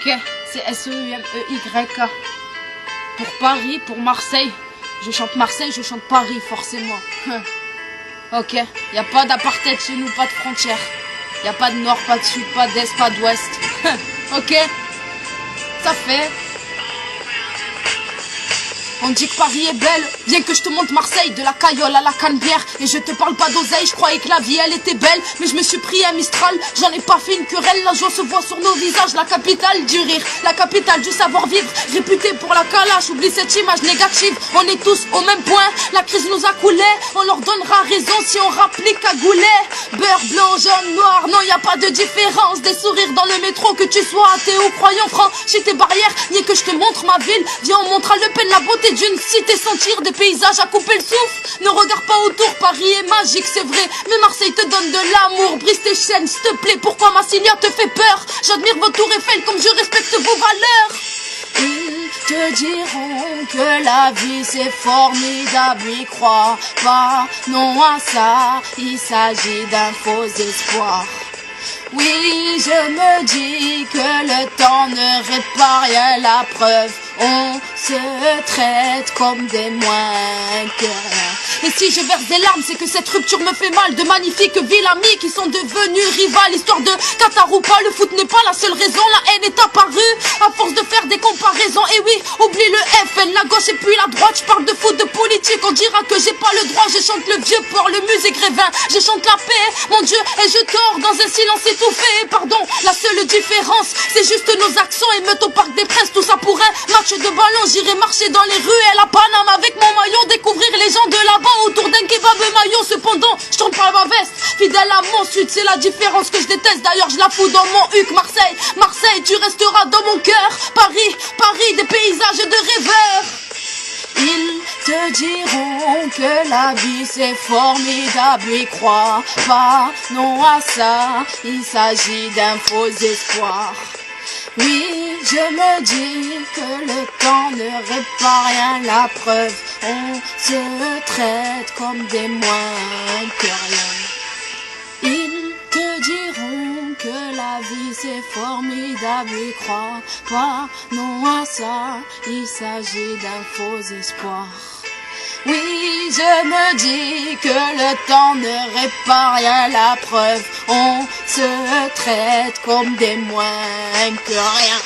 Ok, c'est SEUMEYK. Pour Paris, pour Marseille. Je chante Marseille, je chante Paris, forcément. Ok, y a pas d'apartheid chez nous, pas de frontières. Y a pas de nord, pas de sud, pas d'est, pas d'ouest. Ok, ça fait. On dit que Paris est belle, viens que je te montre Marseille, de la Caillole à la Canebière. Et je te parle pas d'oseille, je croyais que la vie elle était belle, mais je me suis pris un Mistral, j'en ai pas fait une querelle. La joie se voit sur nos visages, la capitale du rire, la capitale du savoir-vivre, réputée pour la calache, oublie cette image négative. On est tous au même point, la crise nous a coulé, on leur donnera raison si on rapplique à goulet. Beurre, blanc, jaune, noir, non y a pas de différence. Des sourires dans le métro, que tu sois athée ou croyant, franchis tes barrières, ni que je te montre ma ville. Viens, on montre à Le Pen la beauté d'une cité, sentir des paysages à couper le souffle. Ne regarde pas autour, Paris est magique, c'est vrai, mais Marseille te donne de l'amour. Brise tes chaînes, s'il te plaît, pourquoi Massilia te fait peur? J'admire vos tours Eiffel comme je respecte vos valeurs. Ils te diront que la vie c'est formidable, y crois pas, non à ça, il s'agit d'un faux espoir. Oui, je me dis que le temps ne répare rien, la preuve, on se traite comme des moins que rien. Et si je verse des larmes, c'est que cette rupture me fait mal. De magnifiques villes amies qui sont devenues rivales. Histoire de Cataroupa, le foot n'est pas la seule raison. La haine est apparue à force de faire des comparaisons. Et oui, oublie le FN, la gauche et puis la droite. Je parle de foot, de politique, on dira que j'ai pas le droit. Je chante le vieux port, le musée Grévin. Je chante la paix, mon Dieu, et je dors dans un silence étouffé. Pardon, la seule différence, c'est juste nos accents. Émeute au Parc des Princes, tout ça pour un match de ballon. J'irai marcher dans les ruelles à Paname avec mon maillot, découvrir les gens de là-bas autour d'un kebab maillot. Cependant, je tourne pas ma veste, fidèle à mon sud, c'est la différence que je déteste. D'ailleurs, je la fous dans mon huc. Marseille, Marseille, tu resteras dans mon cœur. Paris, Paris, des paysages de rêveurs. Ils te diront que la vie c'est formidable, y crois pas, non à ça, il s'agit d'un faux espoir. Oui, je me dis que le temps ne répare rien, la preuve, on se traite comme des moins que rien. Ils te diront que la vie c'est formidable, y crois pas, non à ça, il s'agit d'un faux espoir. Oui, je me dis que le temps ne répare rien, la preuve, on se traite comme des moins que rien.